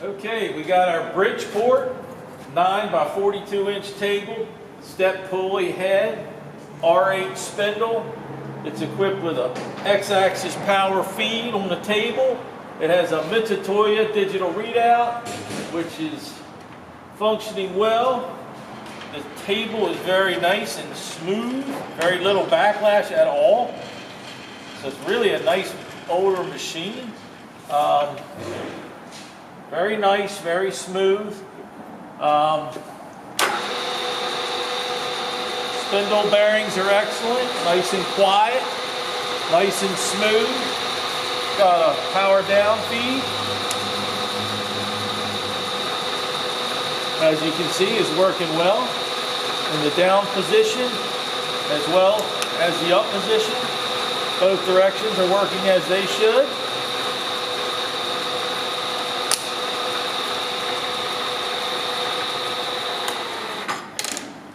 Okay, we got our Bridgeport 9 by 42 inch table, step pulley head, R8 spindle. It's equipped with a X-axis power feed on the table. It has a Mitutoyo digital readout, which is functioning well. The table is very nice and smooth, very little backlash at all. So it's really a nice older machine. Very nice, very smooth. Spindle bearings are excellent, nice and quiet, nice and smooth. Got a power down feed. As you can see, is working well in the down position as well as the up position. Both directions are working as they should.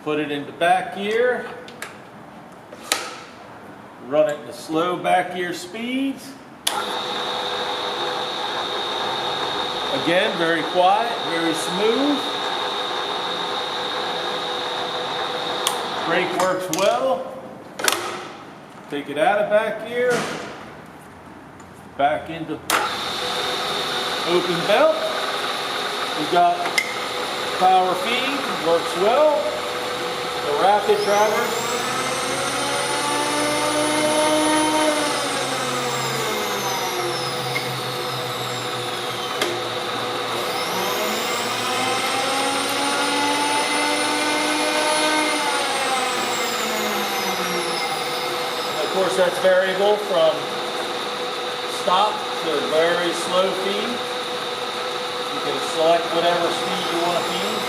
Put it into back gear. Run it to slow back gear speeds. Again, very quiet, very smooth. Brake works well. Take it out of back gear. Back into open belt. We've got power feed, works well. The rapid drivers. Of course, that's variable from stop to very slow feed. You can select whatever speed you want to feed.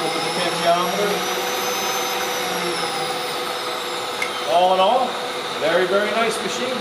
Look at the potentiometer. All in all, very, very nice machine.